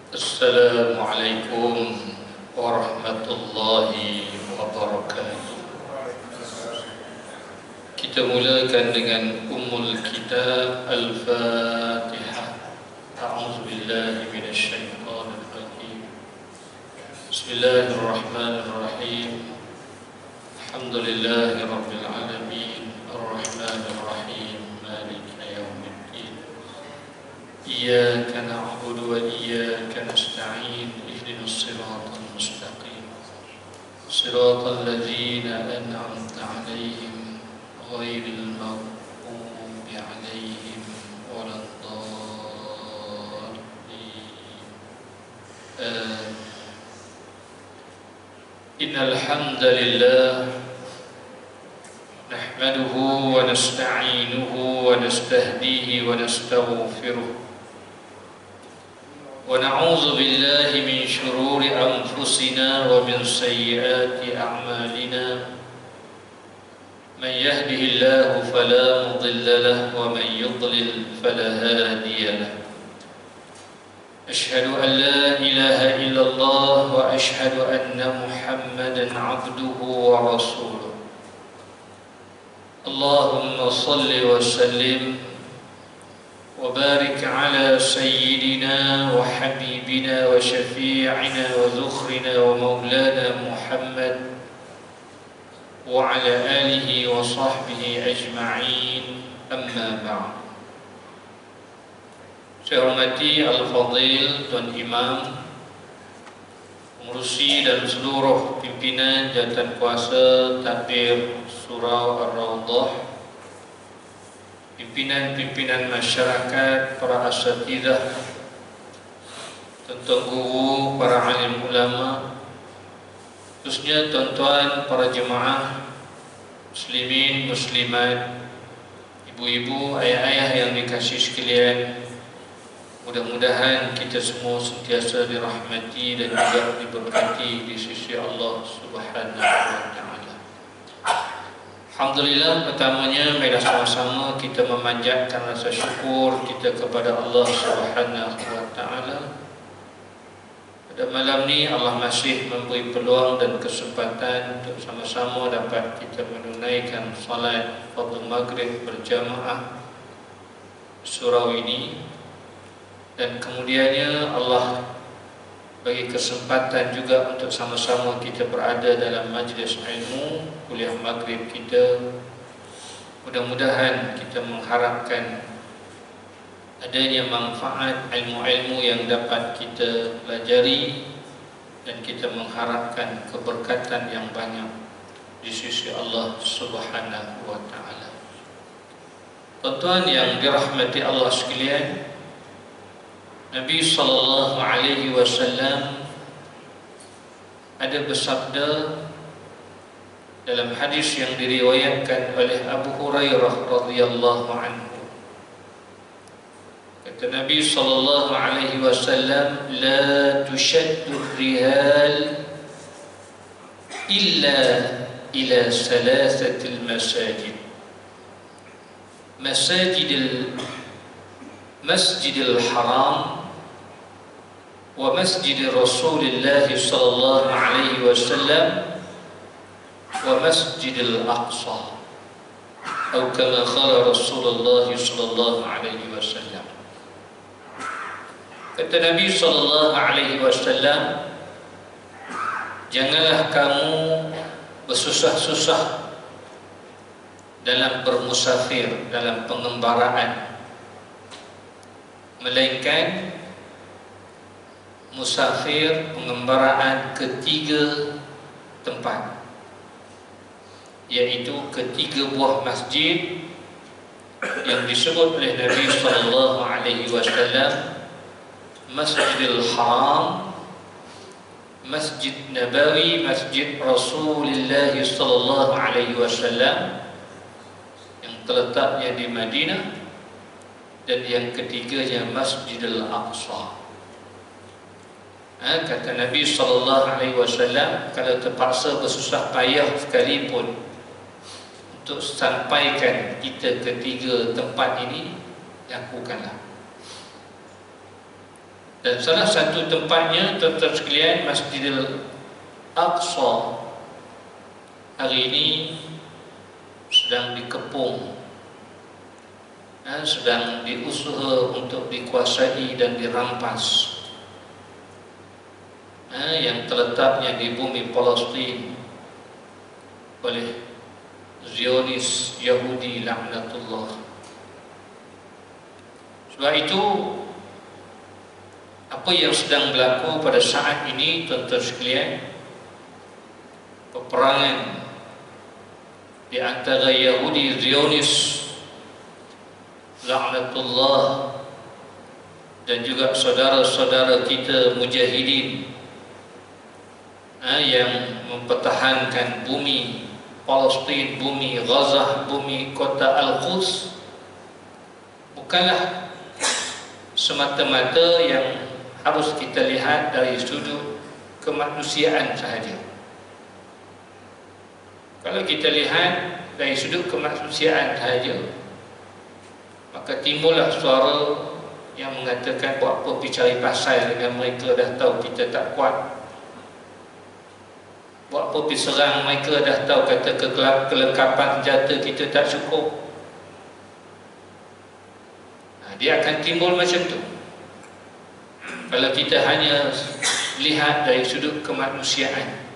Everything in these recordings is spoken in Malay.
Assalamualaikum warahmatullahi wabarakatuh. Kita mulakan dengan Ummul Kitab Al-Fatihah. A'udzu billahi minasy syaithanir rajim. Bismillahirrahmanirrahim. Alhamdulillahi rabbil alamin. Ar-Rahmanir Rahim. Maliki yaumiddin. Iyyaka na'budu wa iyyaka nasta'in. Ihdinas siratal mustaqim. Siratal ladzina an'amta 'alaihim ghairil maghdubi 'alaihim waladdallin. Innal hamdalillah nahmaduhu wa nasta'inuhu wa nastahdihi wa nastaghfiruh. ونعوذ بالله من شرور أنفسنا ومن سيئات أعمالنا من يهده الله فلا مضل له ومن يضلل فلا هادي له أشهد أن لا إله إلا الله وأشهد أن محمدا عبده ورسوله اللهم صل وسلم وبارك على سيدنا وحبيبنا وشفيعنا وذخرنا ومولانا محمد وعلى آله وصحبه أجمعين أما بعد. Saya hormati Al-Fadhil Tuan Imam, pengurusi dan seluruh pimpinan jawatan kuasa Takbir Surau Ar-Rawdah, pimpinan-pimpinan masyarakat, para asatidzah, tuan-tuan guru, para alim ulama, khususnya tuan-tuan para jemaah muslimin, muslimat, ibu-ibu, ayah-ayah yang dikasihi sekalian. Mudah-mudahan kita semua sentiasa dirahmati dan juga diberkati di sisi Allah Subhanahu wa Ta'ala. Alhamdulillah, pertamanya marilah sama-sama kita memanjatkan rasa syukur kita kepada Allah Subhanahu wa Ta'ala. Pada malam ni Allah masih memberi peluang dan kesempatan untuk sama-sama dapat kita menunaikan salat fardhu maghrib berjamaah surau ini, dan kemudiannya Allah bagi kesempatan juga untuk sama-sama kita berada dalam majlis ilmu kuliah maghrib kita. Mudah-mudahan kita mengharapkan adanya manfaat ilmu-ilmu yang dapat kita pelajari, dan kita mengharapkan keberkatan yang banyak di sisi Allah Subhanahu wa Ta'ala. Tuan-tuan yang dirahmati Allah sekalian, Nabi sallallahu alaihi wasallam ada bersabda dalam hadis yang diriwayatkan oleh Abu Hurairah radhiyallahu anhu. Kata Nabi sallallahu alaihi wasallam, la tushaddu rihal illa ila thalathatil masajid. Masjidil Haram wa Masjid Rasulullah sallallahu alaihi wasallam wa Masjidil Aqsa, atau kama qala Rasulullah sallallahu alaihi wasallam. Kata Nabi sallallahu alaihi wasallam, janganlah kamu bersusah-susah dalam bermusafir, dalam pengembaraan, melainkan musafir pengembaraan ketiga tempat, yaitu ketiga buah masjid yang disebut oleh Nabi sallallahu alaihi wasallam: Masjidil Haram, Masjid Nabawi, Masjid Rasulullah sallallahu alaihi wasallam yang terletaknya di Madinah, dan yang ketiganya Masjidil Aqsa. Kata Nabi SAW, kalau terpaksa bersusah payah sekalipun untuk sampaikan kita ketiga tempat ini, lakukanlah. Dan salah satu tempatnya, tuan-tuan sekalian, Masjidil Aqsa hari ini sedang dikepung, sedang diusaha untuk dikuasai dan dirampas, yang terletaknya di bumi Palestin oleh Zionis Yahudi laknatullah. Sebab itu apa yang sedang berlaku pada saat ini, tuan-tuan sekalian, peperangan di antara Yahudi Zionis laknatullah dan juga saudara-saudara kita mujahidin yang mempertahankan bumi Palestin, bumi Gaza, bumi kota Al-Quds, bukanlah semata-mata yang harus kita lihat dari sudut kemanusiaan sahaja. Kalau kita lihat dari sudut kemanusiaan sahaja, maka timbullah suara yang mengatakan buat apa pergi cari pasal dengan mereka dah tahu kita tak kuat. Buat apa pergi serang mereka dah tahu kata kelengkapan senjata kita tak cukup. Dia akan timbul macam tu kalau kita hanya lihat dari sudut kemanusiaan.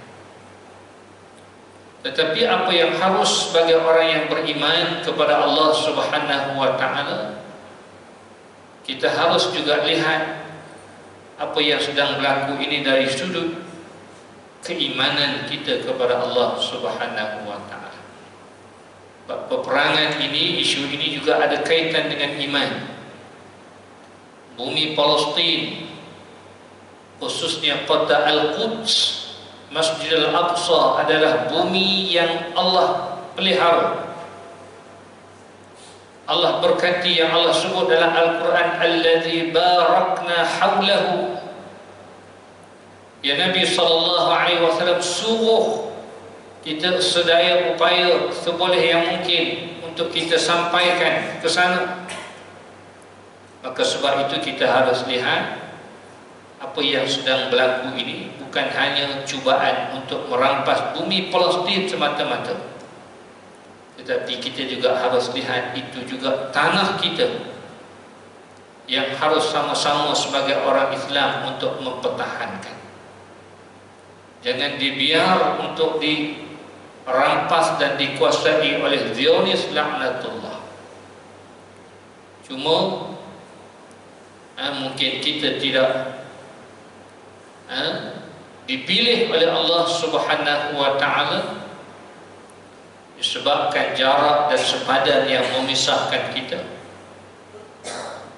Tetapi apa yang harus sebagai orang yang beriman kepada Allah Subhanahu wa ta'ala, kita harus juga lihat apa yang sedang berlaku ini dari sudut keimanan kita kepada Allah Subhanahu wa ta'ala. Peperangan ini, isu ini juga ada kaitan dengan iman. Bumi Palestin, khususnya kota Al-Quds, Masjidil Aqsa adalah bumi yang Allah pelihara. Allah berkati, yang Allah sebut dalam Al-Quran, Alladzi barakna hawlahu. Ya Nabi SAW suruh kita sedaya upaya seboleh yang mungkin untuk kita sampaikan ke sana. Maka sebab itu kita harus lihat apa yang sedang berlaku ini bukan hanya cubaan untuk merampas bumi Palestin semata-mata, tetapi kita juga harus lihat itu juga tanah kita yang harus sama-sama sebagai orang Islam untuk mempertahankan. Jangan dibiar untuk dirampas dan dikuasai oleh Zionis laknatullah. Cuma mungkin kita tidak dipilih oleh Allah Subhanahu wa ta'ala disebabkan jarak dan sepadan yang memisahkan kita.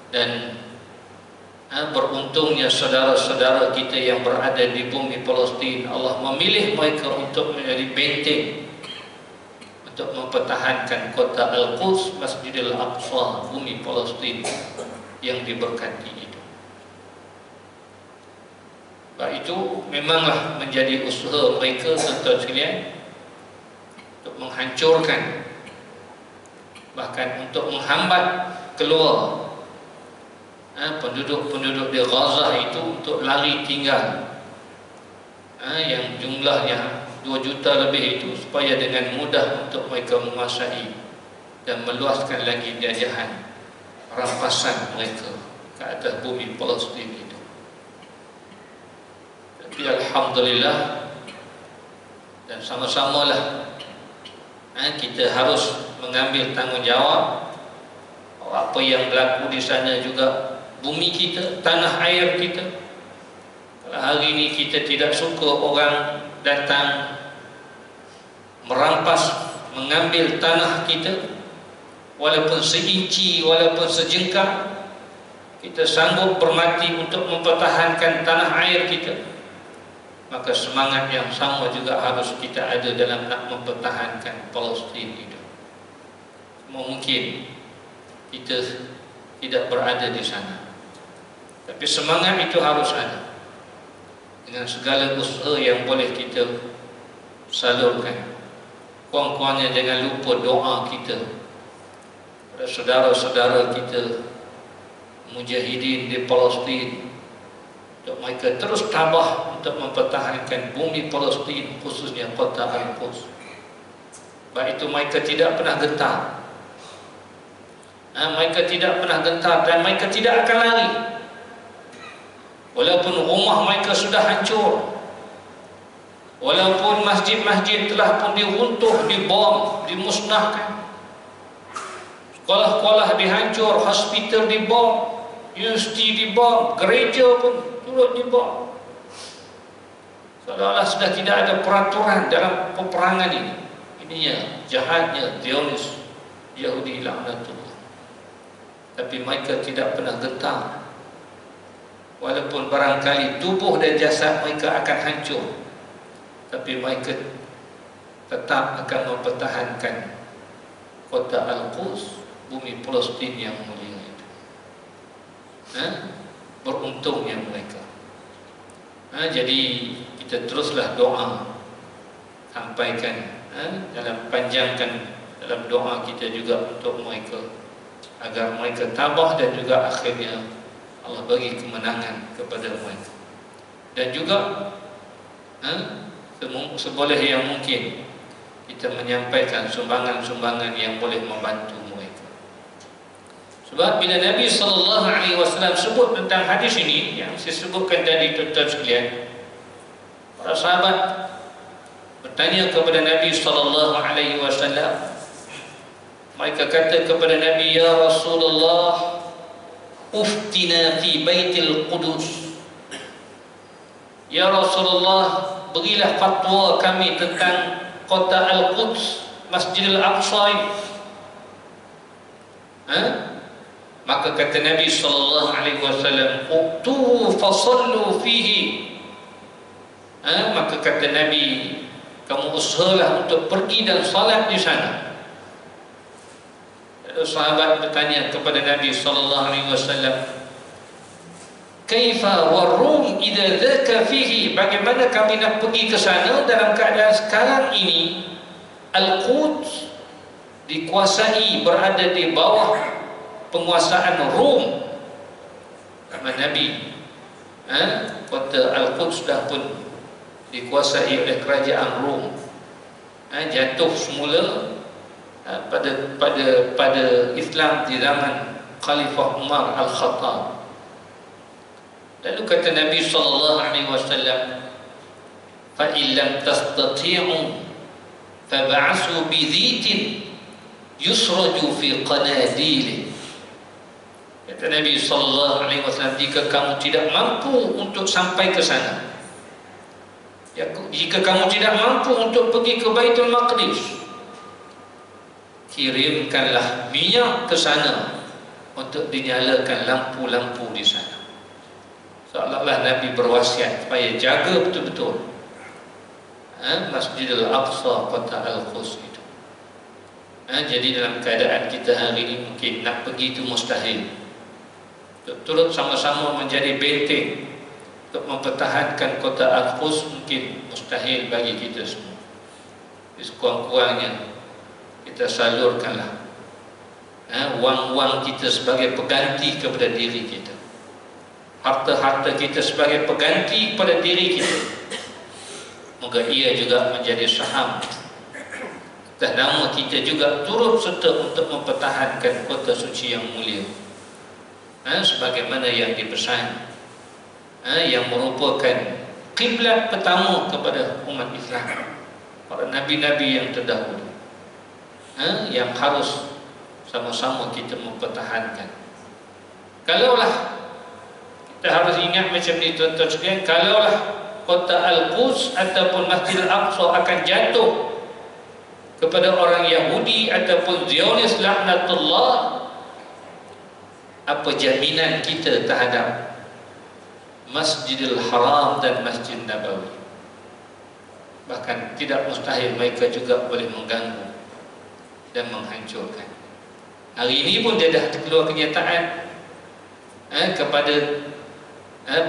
Dan beruntungnya saudara-saudara kita yang berada di bumi Palestin, Allah memilih mereka untuk menjadi benteng untuk mempertahankan kota Al-Quds, Masjidil Aqsa, bumi Palestin yang diberkati itu. Sebab itu memanglah menjadi usaha mereka, tuan-tuan sekalian, untuk menghancurkan, bahkan untuk menghambat keluar penduduk-penduduk di Gaza itu untuk lari tinggal, yang jumlahnya 2 juta lebih itu, supaya dengan mudah untuk mereka menguasai dan meluaskan lagi jajahan rampasan mereka ke atas bumi Palestin itu. Tapi alhamdulillah, dan sama-samalah kita harus mengambil tanggungjawab. Apa yang berlaku di sana juga bumi kita, tanah air kita. Kalau hari ini kita tidak suka orang datang merampas, mengambil tanah kita, walaupun seinci, walaupun sejengkal, kita sanggup bermati untuk mempertahankan tanah air kita, maka semangat yang sama juga harus kita ada dalam nak mempertahankan Palestin itu. Mungkin kita tidak berada di sana, tapi semangat itu harus ada dengan segala usaha yang boleh kita salurkan. Kurang-kurangnya jangan lupa doa kita pada saudara-saudara kita mujahidin di Palestin, untuk mereka terus tabah untuk mempertahankan bumi Palestin, khususnya kota Al-Quds. Baik itu mereka tidak pernah gentar, mereka tidak pernah gentar, dan mereka tidak akan lari walaupun rumah mereka sudah hancur, walaupun masjid-masjid telah pun diruntuh, dibom, dimusnahkan, sekolah-sekolah dihancur, hospital dibom, universiti dibom, gereja pun turut dibom. Seolah-olah sudah tidak ada peraturan dalam peperangan ini. Ininya jahatnya Zionis Yahudi laknatullah. Tapi mereka tidak pernah gentar, walaupun barangkali tubuh dan jasad mereka akan hancur, tapi mereka tetap akan mempertahankan kota Al-Quds, bumi Palestin yang mulia itu. Beruntungnya mereka. Jadi kita teruslah doa, sampaikan, dalam panjangkan dalam doa kita juga untuk mereka, agar mereka tabah dan juga akhirnya Allah bagi kemenangan kepada mereka. Dan juga seboleh yang mungkin kita menyampaikan sumbangan-sumbangan yang boleh membantu mereka. Sebab bila Nabi SAW sebut tentang hadis ini yang saya sebutkan tadi, tuan-tuan sekalian, para sahabat bertanya kepada Nabi SAW. Mereka kata kepada Nabi, "Ya Rasulullah, uftina fi baitil Qudus." Ya Rasulullah, berilah fatwa kami tentang kota Al-Quds, Masjidil Aqsa. Maka kata Nabi SAW, "Uqtu fasallu fihi." Maka kata Nabi, kamu usahalah untuk pergi dan salat di sana. Sahabat bertanya kepada Nabi SAW, "Kaifa war-Rum idza dzaka fihi?" Bagaimana kami nak pergi ke sana dalam keadaan sekarang ini Al-Quds dikuasai, berada di bawah penguasaan Rom. Kata Nabi, kota Al-Quds sudah pun dikuasai oleh kerajaan Rom. Jatuh semula pada Islam di zaman Khalifah Umar Al-Khattab. Lalu kata Nabi SAW, "Fa illam tastati'u fab'asu bi dhitin yusraju fi qanadil." Kata Nabi SAW, jika kamu tidak mampu untuk sampai ke sana, jika kamu tidak mampu untuk pergi ke Baitul Maqdis, kirimkanlah minyak ke sana untuk dinyalakan lampu-lampu di sana. Seolah-olah Nabi berwasiat supaya jaga betul-betul Masjidil Aqsa, kota Al-Quds itu. Jadi dalam keadaan kita hari ini mungkin nak pergi itu mustahil. Turut sama-sama menjadi benteng untuk mempertahankan kota Al-Quds mungkin mustahil bagi kita semua. Sekurang-kurangnya kita salurkanlah wang-wang kita sebagai pengganti kepada diri kita, harta-harta kita sebagai pengganti kepada diri kita. Moga ia juga menjadi saham dan nama kita juga turut serta untuk mempertahankan kota suci yang mulia, sebagaimana yang dipesan, yang merupakan kiblat pertama kepada umat Islam, para nabi-nabi yang terdahulu, yang harus sama-sama kita mempertahankan. Kalaulah kita harus ingat macam ni, tuan-tuan sekalian, kalaulah kota Al-Quds ataupun Masjid Al-Aqsa akan jatuh kepada orang Yahudi ataupun Zionis laknatullah, apa jaminan kita terhadap Masjidil Haram dan Masjid Nabawi? Bahkan tidak mustahil mereka juga boleh mengganggu dan menghancurkan. Hari ini pun dia dah keluar kenyataan kepada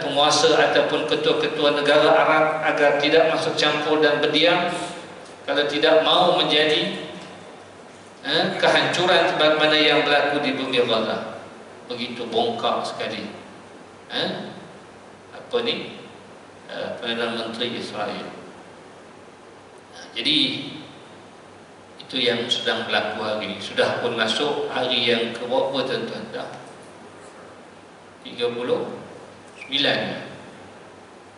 penguasa ataupun ketua-ketua negara Arab agar tidak masuk campur dan berdiam kalau tidak mau menjadi kehancuran sebagaimana yang berlaku di bumi Gaza. Begitu bongkak sekali Perdana Menteri Israel. Jadi itu yang sedang berlaku hari ini. Sudah pun masuk hari yang ke-berapa tuan-tuan? Dah 39.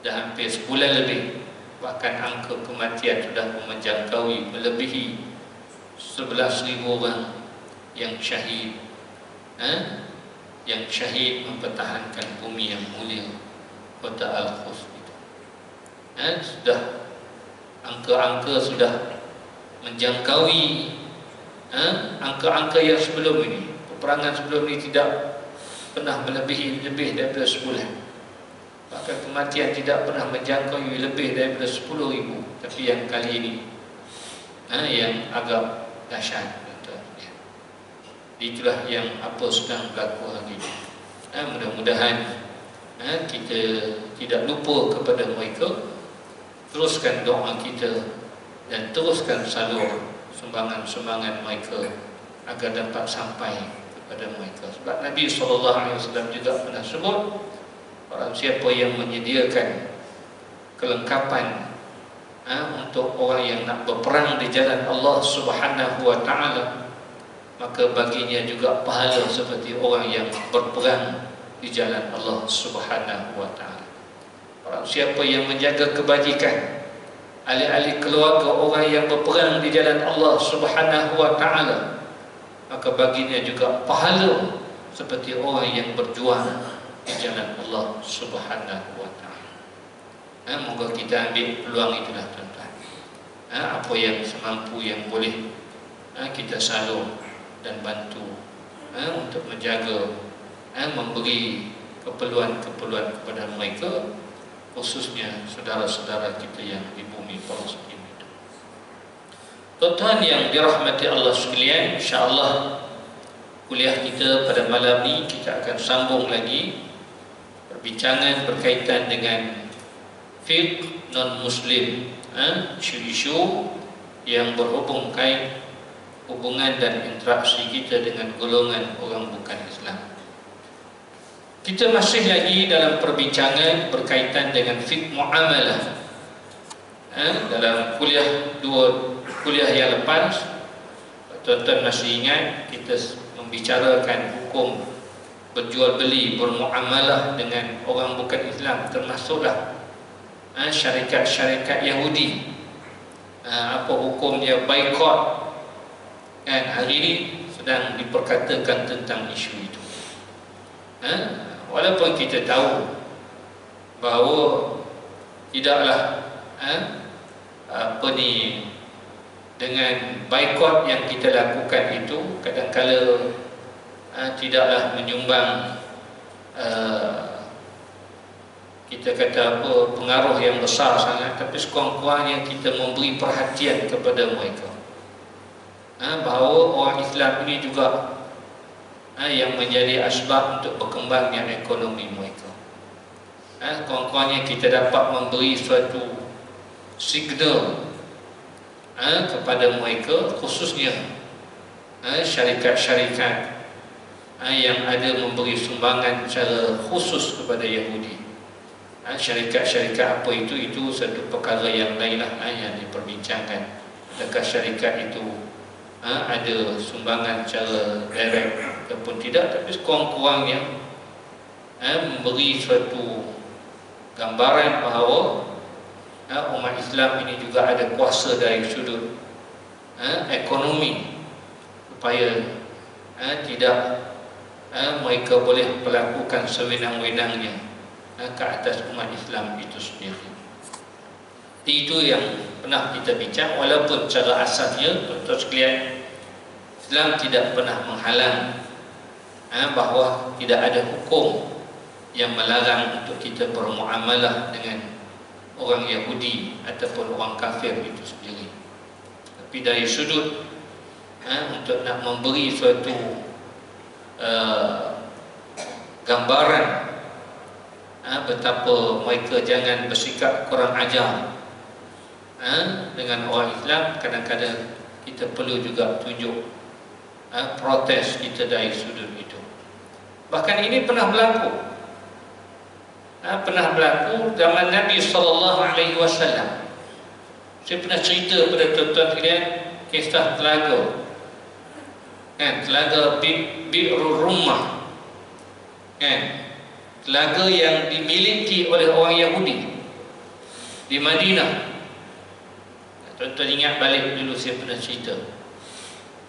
Dah hampir sebulan lebih. Bahkan angka kematian sudah menjangkaui melebihi 11,000 orang yang syahid. Yang syahid mempertahankan bumi yang mulia, kota Al-Quds itu. Sudah angka-angka sudah menjangkaui angka-angka yang sebelum ini. Peperangan sebelum ini tidak pernah melebihi lebih daripada sebulan. Bahkan kematian tidak pernah menjangkaui lebih daripada 10,000. Tapi yang kali ini yang agak dahsyat. Itulah yang apa sedang berlaku hari ini. Mudah-mudahan kita tidak lupa kepada mereka. Teruskan doa kita dan teruskan salur sumbangan-sumbangan mereka agar dapat sampai kepada mereka. Sebab Nabi SAW juga pernah sebut, orang siapa yang menyediakan kelengkapan untuk orang yang nak berperang di jalan Allah Subhanahu wa Ta'ala, maka baginya juga pahala seperti orang yang berperang di jalan Allah Subhanahu wa Ta'ala. Orang siapa yang menjaga kebajikan ahli-ahli keluarga orang yang berperang di jalan Allah Subhanahu wa Ta'ala, maka baginya juga pahala seperti orang yang berjuang di jalan Allah Subhanahu wa Ta'ala. Moga kita ambil peluang itulah tuan-tuan. Apa yang semampu yang boleh kita salur dan bantu untuk menjaga, memberi keperluan-keperluan kepada mereka, khususnya saudara-saudara kita yang di bumi Palestin itu. Tuan-tuan yang dirahmati Allah sekalian, insya-Allah kuliah kita pada malam ini kita akan sambung lagi perbincangan berkaitan dengan fiqh non-muslim, isu-isu yang berhubung kait hubungan dan interaksi kita dengan golongan orang bukan Islam. Kita masih lagi dalam perbincangan berkaitan dengan fiqh muamalah. Dalam dua kuliah yang lepas, tuan-tuan masih ingat kita membicarakan hukum berjual beli, bermuamalah dengan orang bukan Islam, termasuklah syarikat-syarikat Yahudi. Apa hukumnya boikot? Hari ini sedang diperkatakan tentang isu itu. Walaupun kita tahu bahawa tidaklah dengan boikot yang kita lakukan itu kadang-kala tidaklah menyumbang kita kata pengaruh yang besar sangat, tapi sekurang-kurangnya kita memberi perhatian kepada mereka. Bahawa orang Islam ini juga yang menjadi asbab untuk berkembangnya ekonomi mereka. Kurang-kurangnya kita dapat memberi suatu signal kepada mereka, khususnya syarikat-syarikat yang ada memberi sumbangan secara khusus kepada Yahudi. Syarikat-syarikat apa itu satu perkara yang lainlah yang diperbincangkan. Adakah syarikat itu ada sumbangan secara direct ataupun tidak, tapi sekurang-kurangnya memberi suatu gambaran bahawa umat Islam ini juga ada kuasa dari sudut ekonomi, supaya tidak mereka boleh melakukan sewenang-wenangnya ke atas umat Islam itu sendiri. Itu yang pernah kita bincang. Walaupun secara asalnya tuan-tuan sekalian, Islam tidak pernah menghalang bahawa tidak ada hukum yang melarang untuk kita bermuamalah dengan orang Yahudi ataupun orang kafir itu sendiri. Tapi dari sudut untuk nak memberi suatu gambaran betapa mereka jangan bersikap kurang ajar dengan orang Islam, kadang-kadang kita perlu juga tunjuk protes kita dari sudut itu. Bahkan ini pernah berlaku pernah berlaku zaman Nabi SAW. Saya pernah cerita pada tuan-tuan sekalian kisah telaga, telaga Bi'rul Rummah, telaga yang dimiliki oleh orang Yahudi di Madinah. Tuan-tuan ingat balik dulu saya pernah cerita,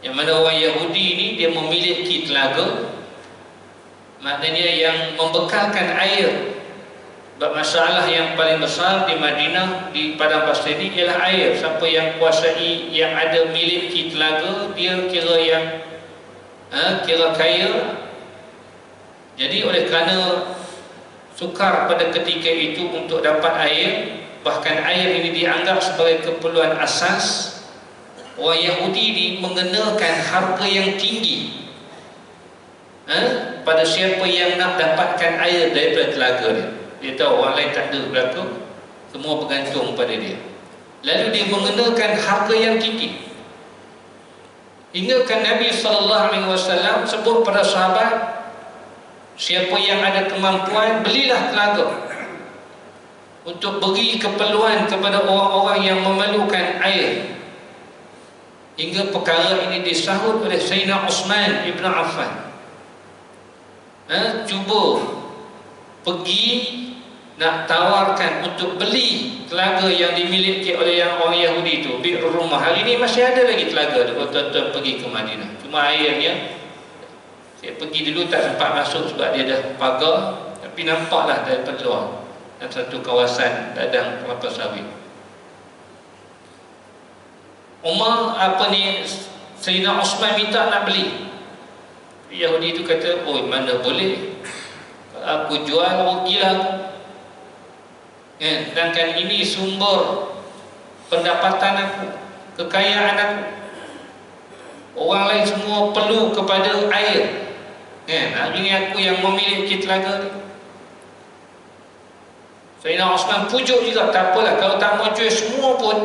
yang mana orang Yahudi ini dia memiliki telaga, maknanya yang membekalkan air. Sebab masalah yang paling besar di Madinah, di padang pasir ini ialah air. Siapa yang kuasai, yang ada miliki telaga, dia kira yang kira kaya. Jadi oleh kerana sukar pada ketika itu untuk dapat air, bahkan air ini dianggap sebagai keperluan asas, orang Yahudi ini mengenakan harga yang tinggi pada siapa yang nak dapatkan air daripada telaga dia. Dia tahu orang lain tak ada berlaku, semua bergantung pada dia. Lalu dia mengenakan harga yang tinggi. Hingga kan Nabi SAW sebut pada sahabat, siapa yang ada kemampuan, belilah telaga untuk beri keperluan kepada orang-orang yang memerlukan air. Hingga perkara ini disahut oleh Sayyidina Uthman Ibn Affan. Cuba pergi nak tawarkan untuk beli telaga yang dimiliki oleh yang orang Yahudi itu, Bi'rul Rummah. Hari ini masih ada lagi telaga tu kalau tuan-tuan pergi ke Madinah. Cuma airnya, saya pergi dulu tak sempat masuk sebab dia dah pagar, tapi nampaklah daripada luar dalam satu kawasan ladang kelapa sawit. Sayyidina Uthman minta nak beli. Yahudi itu kata, oh mana boleh, aku jual rugilah aku. Sedangkan ini sumber pendapatan aku, kekayaan aku. Orang lain semua perlu kepada air. Hari ini aku yang memiliki telaga ni. Sayyidina Uthman pujuk juga, tak apalah kalau tak mau jual semua pun.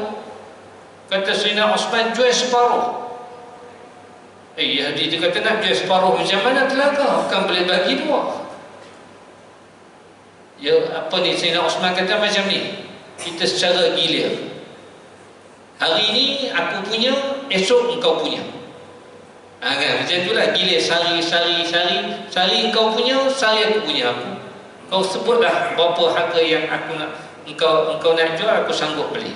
Kata Sayyidina Uthman, jual separuh. Yahudi dia kata nak jual separuh, macam mana telaga? Bukan boleh bagi dua. Ya, Sayyidina Uthman kata macam ni, kita secara gila. Hari ini aku punya, esok engkau punya. Macam itulah gila, sari engkau punya, sari aku punya. Kau sebutlah berapa harga yang aku nak, engkau nak jual, aku sanggup beli.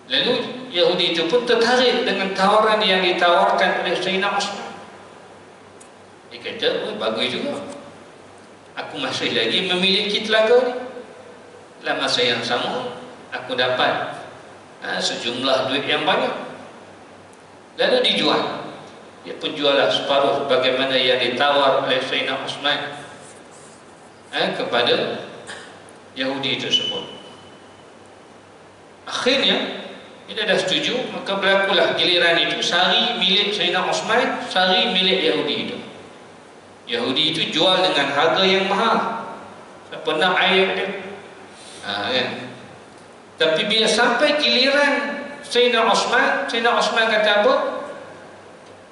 Lalu Yahudi itu pun tertarik dengan tawaran yang ditawarkan oleh Sayyidina Uthman. Dia kata, bagus juga, aku masih lagi memiliki telaga ni. Dalam masa yang sama, aku dapat sejumlah duit yang banyak. Lalu dijual. Dia pun juallah separuh bagaimana yang ditawar oleh Sayyidina Uthman kepada Yahudi tersebut. Akhirnya dia dah setuju, maka berlakulah giliran itu, sari milik Sayyidina Uthman, sari milik Yahudi itu. Yahudi itu jual dengan harga yang mahal. Siapa nak air dia? Tapi bila sampai giliran Sayyidina Uthman kata apa?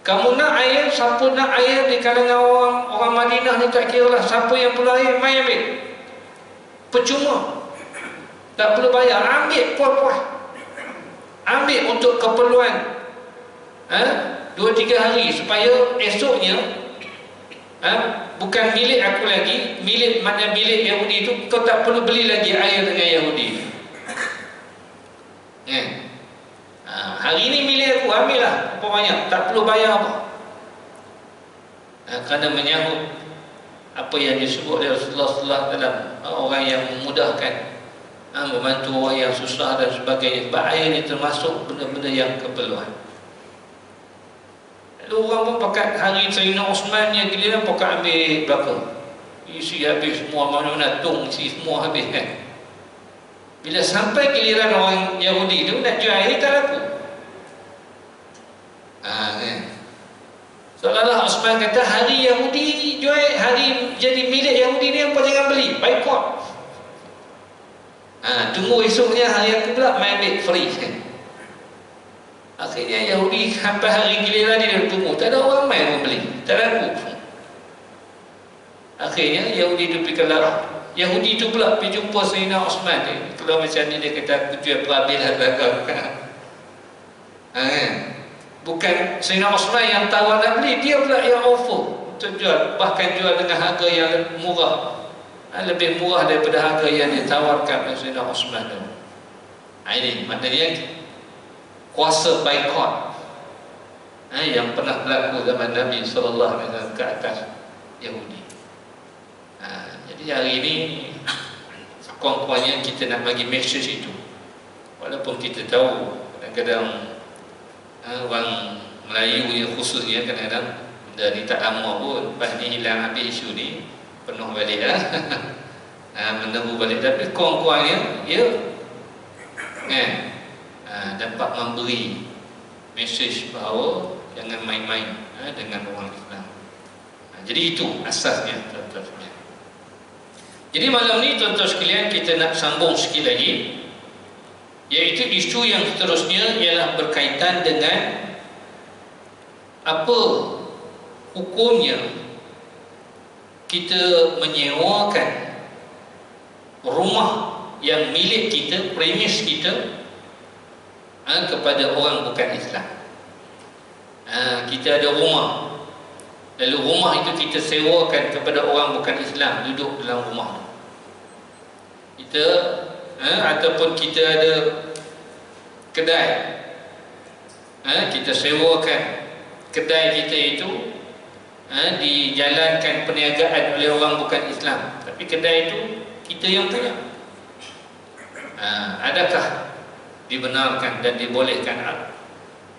Kamu nak air, siapa nak air di kalangan orang Madinah ni, tak kira lah siapa yang perlu air, mai ambil. Percuma, tak perlu bayar, ambil puas-puas. Ambil untuk keperluan 2-3 hari, supaya esoknya bukan milik aku lagi, milik Yahudi itu, kau tak perlu beli lagi air dengan Yahudi. Hari ini milik aku, ambillah apa banyak, tak perlu bayar apa. Kerana menyambut apa yang disebut oleh Rasulullah SAW, orang yang memudahkan, membantu orang yang susah dan sebagainya. Sebab air ini termasuk benda-benda yang keperluan. Orang pun pakat hari Sayyidina Uthman yang giliran pakat ambil belakang, isi habis semua, mana-mana tong isi semua habis kan. Bila sampai giliran orang Yahudi tu nak jual air, tak laku. Seolah-olah Uthman kata hari Yahudi jual, hari jadi milik Yahudi ni, apa jangan beli, boycott. Tunggu esoknya hari aku pula main ambil free kan. Akhirnya Yahudi sampai hari giliran dia tunggu, tak ada orang main membeli, tak laku. Akhirnya Yahudi itu pergi kelar. Yahudi itu pula pergi jumpa Sayyidina Osman ni. Kalau macam ni dia kata aku jual perabilan belakang. Bukan Sayyidina Osman yang tawar nak beli, dia pula yang offer untuk jual, bahkan jual dengan harga yang murah, lebih murah daripada harga yang ditawarkan oleh Sayyidina Osman tu. Ini maknanya kuasa boikot yang pernah berlaku zaman Nabi SAW ke atas Yahudi. Jadi hari ini sekurang-kurangnya kita nak bagi mesej itu, walaupun kita tahu kadang-kadang orang Melayu yang khususnya kadang-kadang benda ni tak lama pun, lepas ni hilang habis isu ni, penuh balik meneru balik. Tapi kurang-kurangnya ia dapat memberi mesej bahawa jangan main-main dengan orang Islam. Jadi itu asasnya, tuan-tuan. Jadi malam ni tuan-tuan sekalian, kita nak sambung sikit lagi, iaitu isu yang seterusnya ialah berkaitan dengan apa hukumnya kita menyewakan rumah yang milik kita, premis kita, kepada orang bukan Islam. Kita ada rumah, lalu rumah itu kita sewakan kepada orang bukan Islam duduk dalam rumah tu. Kita ataupun kita ada kedai, kita sewakan kedai kita itu, dijalankan perniagaan oleh orang bukan Islam, tapi kedai itu kita yang punya. Adakah dibenarkan dan dibolehkan?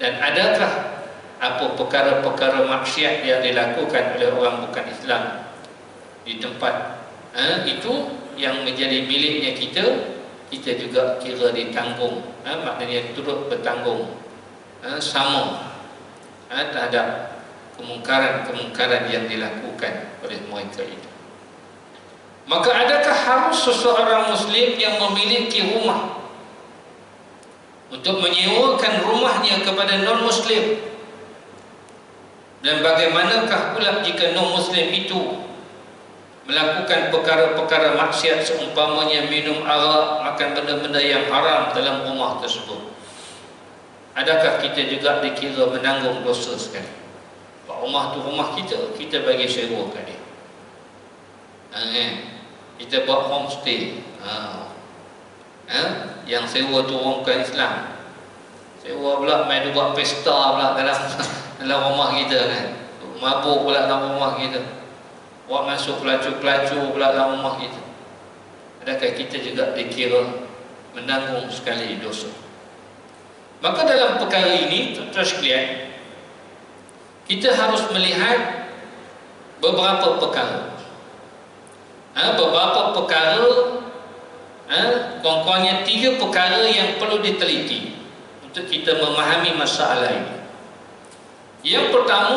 Dan adakah apa perkara-perkara maksiat yang dilakukan oleh orang bukan Islam di tempat itu yang menjadi miliknya kita, kita juga kira ditanggung, maknanya turut bertanggung sama terhadap kemungkaran-kemungkaran yang dilakukan oleh mereka itu. Maka adakah harus seseorang Muslim yang memiliki rumah untuk menyewakan rumahnya kepada non-Muslim? Dan bagaimanakah pula jika non-Muslim itu melakukan perkara-perkara maksiat, seumpamanya minum arak, makan benda-benda yang haram dalam rumah tersebut? Adakah kita juga dikira menanggung dosa sekali? Rumah tu rumah kita, kita bagi sewa kat dia. Kita buat homestay, yang sewa tu orang bukan Islam, sewa pula main buat pesta pula dalam rumah kita kan, mabuk pula dalam rumah kita, buat masuk pelacur-pelacur pula dalam rumah kita. Adakah kita juga dikira menanggung sekali dosa? Maka dalam perkara ini, tuan-tuan sekalian, kita harus melihat beberapa perkara. Beberapa perkara, kurang-kurangnya 3 perkara yang perlu diteliti untuk kita memahami masalah ini. Yang pertama,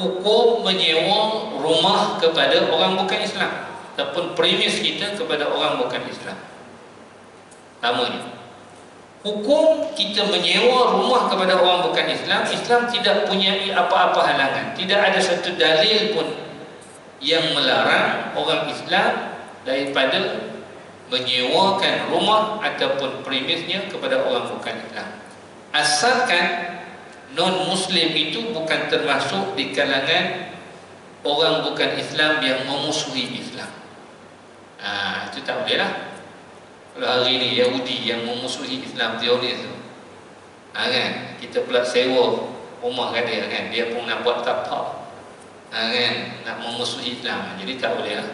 hukum menyewa rumah kepada orang bukan Islam ataupun premis kita kepada orang bukan Islam. Pertamanya, hukum kita menyewa rumah kepada orang bukan Islam, Islam tidak punya apa-apa halangan. Tidak ada satu dalil pun yang melarang orang Islam daripada menyewakan rumah ataupun premisnya kepada orang bukan Islam, asalkan non-Muslim itu bukan termasuk di kalangan orang bukan Islam yang memusuhi Islam. Itu tak boleh lah. Kalau hari ini Yahudi yang memusuhi Islam, teroris tu, kan, kita pula sewa rumah kat dia kan, dia pun nak buat tapak, kan, nak memusuhi Islam, jadi tak boleh lah.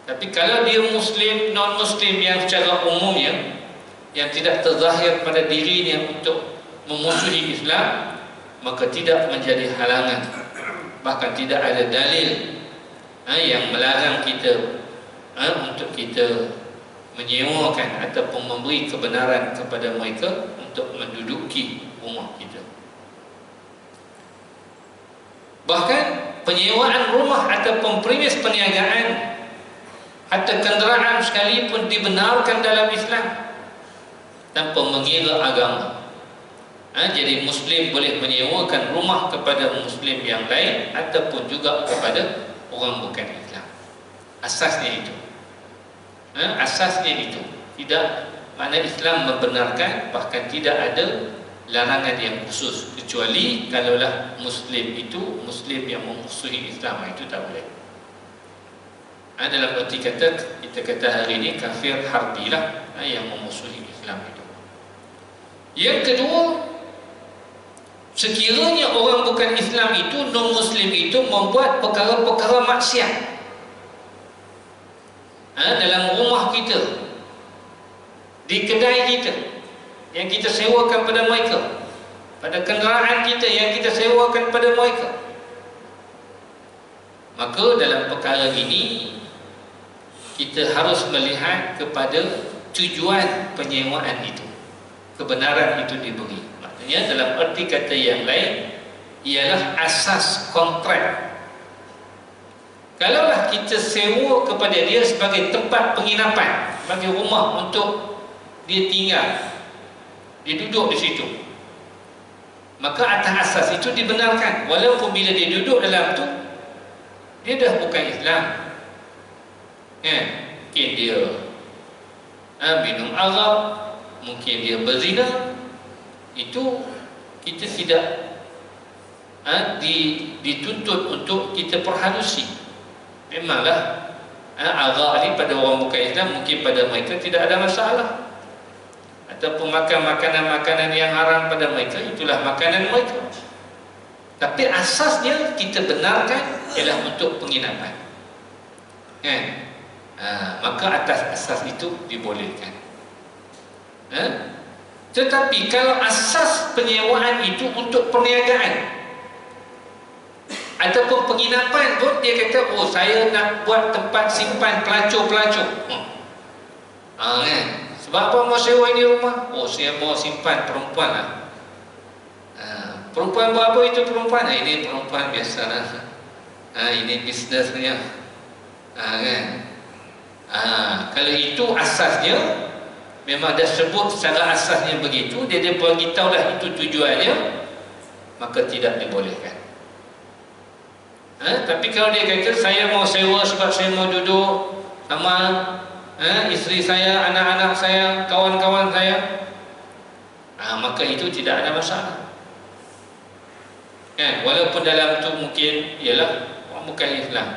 Tapi kalau dia Muslim, non-Muslim yang secara umumnya yang tidak terzahir pada dirinya untuk memusuhi Islam, maka tidak menjadi halangan, bahkan tidak ada dalil yang melarang kita untuk kita menyewakan ataupun memberi kebenaran kepada mereka untuk menduduki rumah kita. Bahkan penyewaan rumah ataupun premis perniagaan atau kenderaan sekalipun dibenarkan dalam Islam tanpa mengira agama. Jadi Muslim boleh menyewakan rumah kepada Muslim yang lain ataupun juga kepada orang bukan Islam. Asasnya itu. Asasnya itu. Tidak, makna Islam membenarkan, bahkan tidak ada larangan yang khusus, kecuali kalaulah Muslim itu Muslim yang memusuhi Islam, itu tak boleh. Dalam arti kata, kita kata hari ini kafir harbilah, yang memusuhi Islam itu. Yang kedua, sekiranya orang bukan Islam itu, non-Muslim itu membuat perkara-perkara maksiat dalam rumah kita, di kedai kita yang kita sewakan pada mereka, pada kenderaan kita yang kita sewakan pada mereka, maka dalam perkara ini kita harus melihat kepada tujuan penyewaan itu, kebenaran itu diberi. Maknanya dalam arti kata yang lain ialah asas kontrak. Kalaulah kita sewa kepada dia sebagai tempat penginapan, sebagai rumah untuk dia tinggal, dia duduk di situ, maka atas asas itu dibenarkan. Walaupun bila dia duduk dalam tu, dia dah bukan Islam, mungkin dia minum arak, mungkin dia berzina, itu kita tidak dituntut untuk kita perhalusi. Memanglah arak ni pada orang bukan Islam, mungkin pada mereka tidak ada masalah, ataupun makan makanan-makanan yang haram pada mereka, itulah makanan mereka. Tapi asasnya kita benarkan ialah untuk penginapan, maka atas asas itu dibolehkan. Tetapi kalau asas penyewaan itu untuk perniagaan ataupun penginapan pun, dia kata, oh saya nak buat tempat simpan pelacur-pelacur, sebab apa mau sewa ini rumah? Oh saya mau simpan perempuan lah. Perempuan buat apa itu perempuan? Ini perempuan biasalah, ini bisnesnya, kalau itu asasnya, memang dah sebut secara asasnya begitu, dia bagi tahulah itu tujuannya, maka tidak dibolehkan. Tapi kalau dia kata saya mau sewa sebab saya mau duduk sama isteri saya, anak-anak saya, kawan-kawan saya, maka itu tidak ada masalah. Walaupun dalam itu mungkin ialah orang bukan Islam,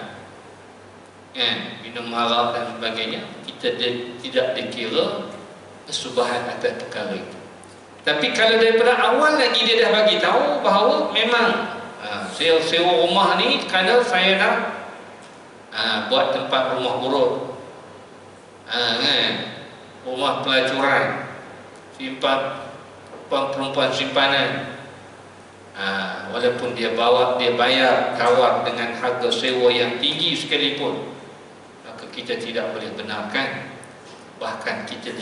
minum arak dan sebagainya, kita tidak dikira persubahan atas perkara itu. Tapi kalau daripada awal lagi dia dah bagi tahu bahawa memang saya sewa rumah ni kerana saya nak buat tempat rumah urut, rumah pelacuran, simpan perempuan simpanan, walaupun dia bayar kawat dengan harga sewa yang tinggi sekalipun, maka kita tidak boleh benarkan. Bahkan kita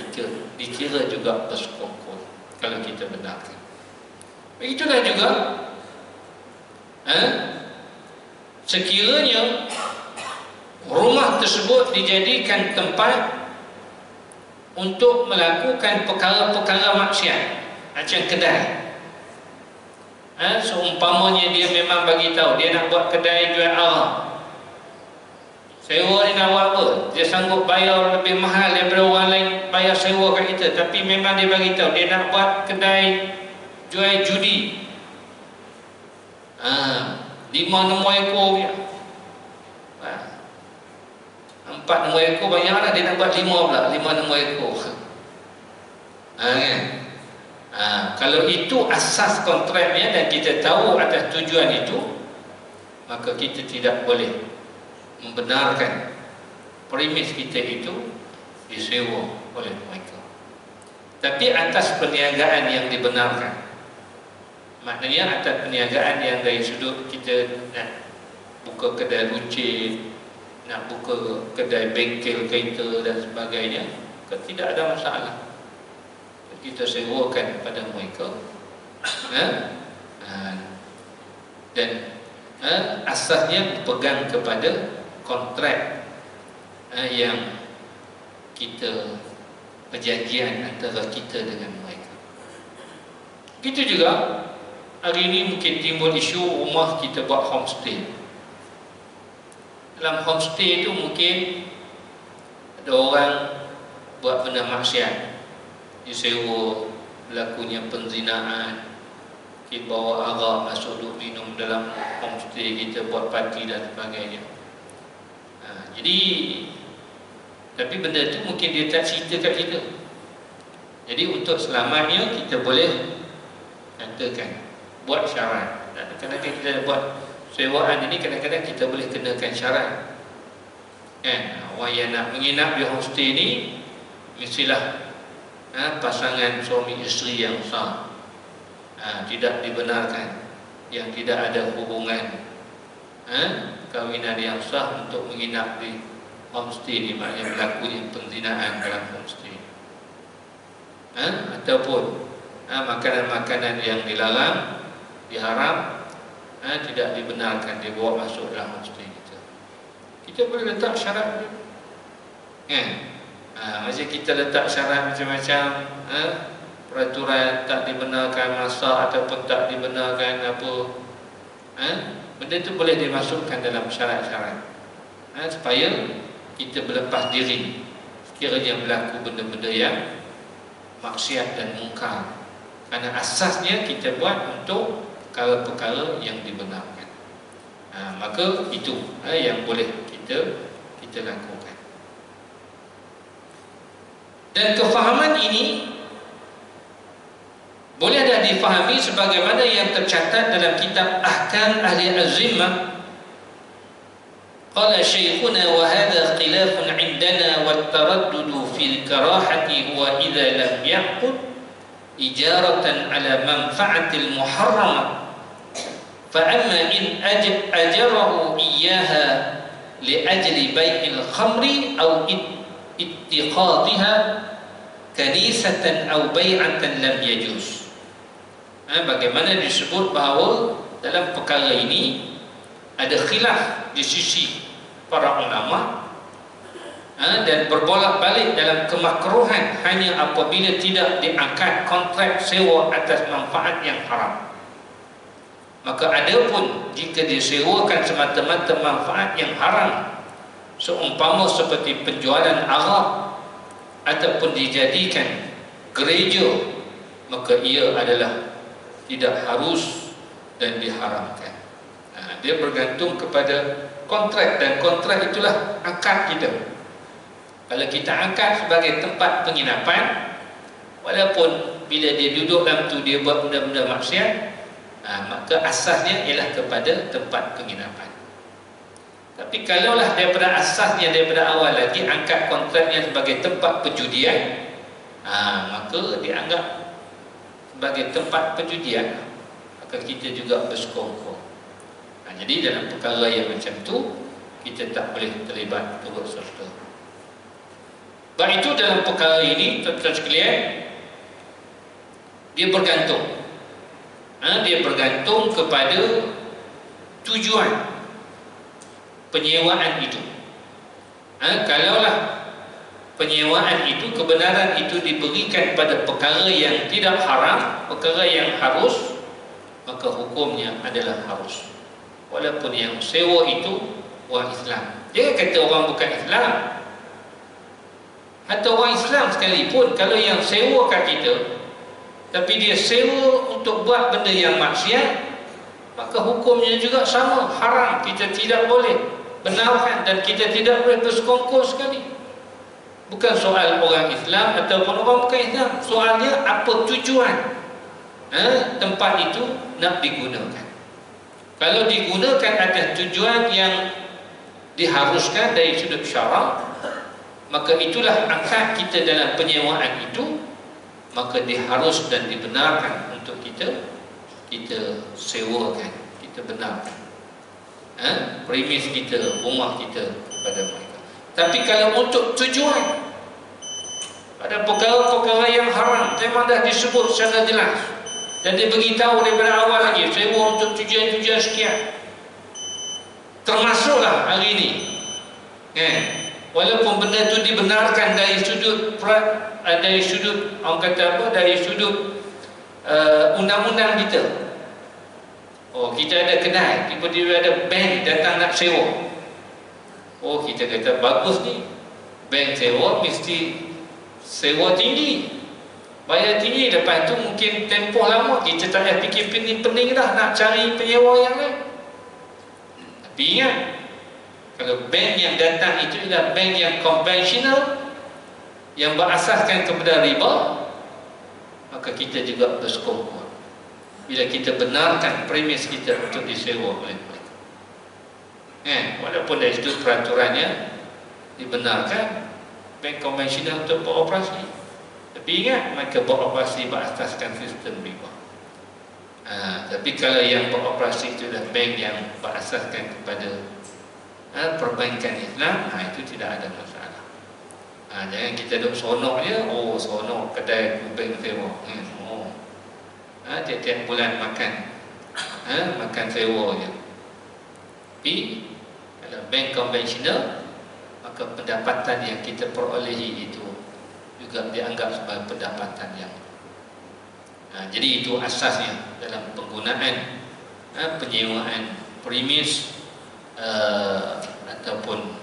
dikira juga bersekongkol kalau kita benarkan. Begitulah juga sekiranya rumah tersebut dijadikan tempat untuk melakukan perkara-perkara maksiat, macam kedai, seumpamanya dia memang bagi tahu dia nak buat kedai jual arak, sewa ni nak buat apa, dia sanggup bayar lebih mahal daripada orang lain bayar sewa kat kita, tapi memang dia bagi tahu dia nak buat kedai jual judi, 5-6 ekor dia, 4-6 ekor banyaklah, dia nak buat 5 pula, 5-6 ekor. Kalau itu asas kontraknya dan kita tahu atas tujuan itu, maka kita tidak boleh membenarkan premis kita itu disewa oleh mereka. Tapi atas perniagaan yang dibenarkan, maknanya atas perniagaan yang dari sudut kita nak buka kedai runcit, nak buka kedai bengkel kereta dan sebagainya, tidak ada masalah. Kita sewakan kepada mereka, dan asasnya berpegang kepada kontrak yang kita perjanjian antara kita dengan mereka. Itu juga hari ini mungkin timbul isu rumah kita buat homestay. dalam homestay itu mungkin ada orang buat benda maksiat, disewa, berlakunya penzinaan, kita bawa arak masuk duk minum dalam homestay kita, buat parti dan sebagainya. Jadi tapi benda itu mungkin dia tak cerita kat kita. Jadi untuk selamatnya kita boleh katakan buat syarat. Dan kadang-kadang kita buat sewaan ini, kadang-kadang kita boleh kenakan syarat. Kan, orang yang nak menginap di homestay ni mestilah pasangan suami isteri yang sah, tidak dibenarkan, yang tidak ada hubungan kahwinan yang sah untuk menginap di homestay ni, maknanya berlaku penzinaan dalam homestay. Ataupun makanan-makanan yang dilarang, diharam, tidak dibenarkan dibawa masuk dalam homestay kita. Kita boleh letak syarat macam kita letak syarat macam-macam, peraturan tak dibenarkan masak ataupun tak dibenarkan apa, benda itu boleh dimasukkan dalam syarat-syarat, supaya kita berlepas diri sekiranya berlaku benda-benda yang maksiat dan mungkar, kerana asasnya kita buat untuk perkara-perkara yang dibenarkan. Maka itu yang boleh kita lakukan. Dan kefahaman ini boleh dah difahami sebagaimana yang tercatat dalam kitab Ahkam Ahli Az-Zimmah. Qala syekhuna wa hadha khilafun 'indana wat taraddudu fil karahati huwa idza lam yaqud ijaratan ala manfa'atil muharramah fa amma in ajarahu iyyaha li ajli bai'il khamri aw ittiqadiha kanisatan aw bai'atan lam yajuz. Bagaimana disebut bahawa dalam perkara ini ada khilaf di sisi para ulama, dan berbolak-balik dalam kemakruhan hanya apabila tidak diangkat kontrak sewa atas manfaat yang haram. Maka adapun jika disewakan semata-mata manfaat yang haram, seumpama seperti penjualan arak ataupun dijadikan gereja, maka ia adalah tidak harus dan diharamkan. Dia bergantung kepada kontrak, dan kontrak itulah akad kita. Kalau kita angkat sebagai tempat penginapan, walaupun bila dia duduk dalam tu dia buat benda-benda maksiat, maka asasnya ialah kepada tempat penginapan. Tapi kalaulah daripada asasnya, daripada awal lagi angkat kontraknya sebagai tempat perjudian, maka dianggap sebagai tempat perjudian, maka kita juga bersekongkol. Jadi dalam perkara yang macam tu kita tak boleh terlibat turut serta. Sebab itu dalam perkara ini, tuan-tuan sekalian, dia bergantung. Dia bergantung kepada tujuan penyewaan itu. Kalaulah penyewaan itu, kebenaran itu diberikan pada perkara yang tidak haram, perkara yang harus, maka hukumnya adalah harus. Walaupun yang sewa itu orang Islam. Jangan kata orang bukan Islam. Hatta orang Islam sekalipun, kalau yang sewa kat kita, tapi dia sewa untuk buat benda yang maksiat, maka hukumnya juga sama, haram. Kita tidak boleh benarkan dan kita tidak boleh bersekongkol sekali. Bukan soal orang Islam ataupun orang bukan Islam, soalnya apa tujuan tempat itu nak digunakan. Kalau digunakan atas tujuan yang diharuskan dari sudut syarak, maka itulah akad kita dalam penyewaan itu, maka diharus dan dibenarkan untuk kita sewakan, kita benarkan premis kita, rumah kita kepada mereka. Tapi kalau untuk tujuan pada perkara-perkara yang haram, memang dah disebut secara jelas dan dia beritahu daripada awal lagi, sewa untuk tujuan-tujuan sekian, termasuklah hari ini walaupun benda itu dibenarkan dari sudut orang kata apa, dari sudut undang-undang kita. Kita ada kedai, tiba-tiba ada bank datang nak sewa, Oh, kita kata bagus ni, bank sewa mesti sewa tinggi, bayar tinggi. Lepas tu mungkin tempoh lama kita tak payah fikir pening dah nak cari penyewa yang lain. Tapi ingat, kalau bank yang datang itu adalah bank yang konvensional, yang berasaskan kepada riba, maka kita juga bersekongkol bila kita benarkan premis kita untuk disewa oleh mereka. Walaupun dari situ peraturannya dibenarkan bank konvensional untuk beroperasi, tapi ingat mereka beroperasi berasaskan sistem riba. Tapi kalau yang beroperasi itu adalah bank yang berasaskan kepada perbankan Islam, itu tidak ada masalah. Jangan kita duduk sonok je, oh sonok kedai bank sewa, tiap-tiap bulan makan sewa je. Tapi kalau bank konvensional, maka pendapatan yang kita perolehi itu juga dianggap sebagai pendapatan yang jadi itu asasnya dalam penggunaan penyewaan premis ataupun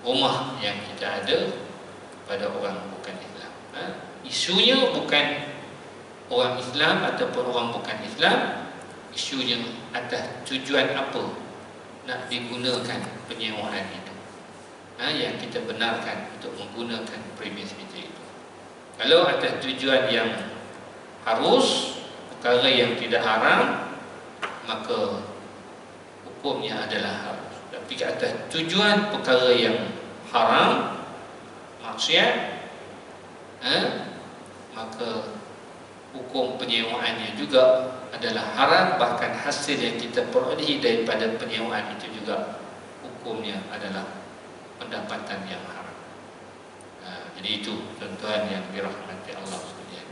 rumah yang kita ada pada orang bukan Islam. Isunya bukan orang Islam ataupun orang bukan Islam, isunya atas tujuan apa nak digunakan penyewaan itu, yang kita benarkan untuk menggunakan premis itu. Kalau atas tujuan yang harus, perkara yang tidak haram, maka hukumnya adalah harus. Tapi atas tujuan perkara yang haram, maksiat, maka hukum penyewaannya juga adalah haram. Bahkan hasil yang kita perolehi daripada penyewaan itu juga hukumnya adalah pendapatan yang haram. Jadi itu tuan-tuan yang dirahmati Allah sekalian.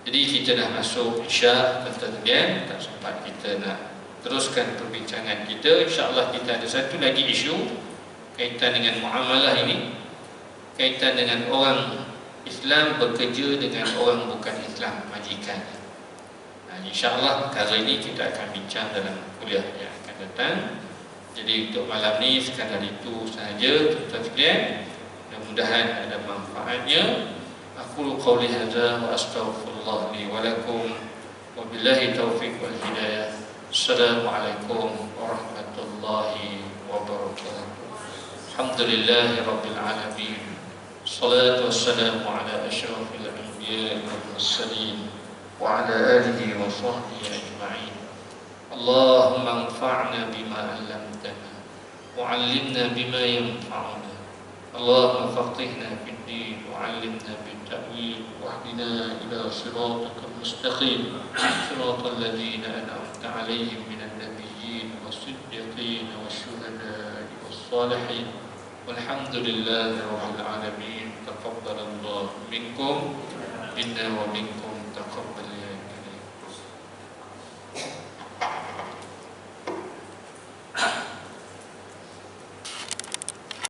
Jadi kita dah masuk Isya, tuan-tuan, tak sempat kita nak teruskan perbincangan kita. InsyaAllah kita ada satu lagi isu kaitan dengan muamalah ini, kaitan dengan orang Islam bekerja dengan orang bukan Islam, majikan. InsyaAllah perkara ini kita akan bincang dalam kuliah yang akan datang. Jadi untuk malam ni sekadar itu sahaja, tuan-tuan sekalian. Mudah-mudahan ada manfaatnya. Aku qauli hadza wa astaghfirullah li wa lakum wa billahi taufiq wal hidayah. Assalamualaikum warahmatullahi wabarakatuh. Alhamdulillahi rabbil alamin. Salatu wassalamu ala asyrafil anbiya'i wal mursalin wa ala alihi wa sahbihi ajma'in. Allahumma anfa'na bima 'allamtana wa 'allimna bima yanfa'una. Allahumma faqihna fid din wa 'allimna bit ta'wil wa hdina ila siratal mustaqim, siratal ladzina an'amta 'alaihim minan nabiyyin was-siddiqin wasyuhada'i was-salihin. Walhamdulillahi rabbil alamin. Taqabbalallahu minkum minna wa minkum taqabbal.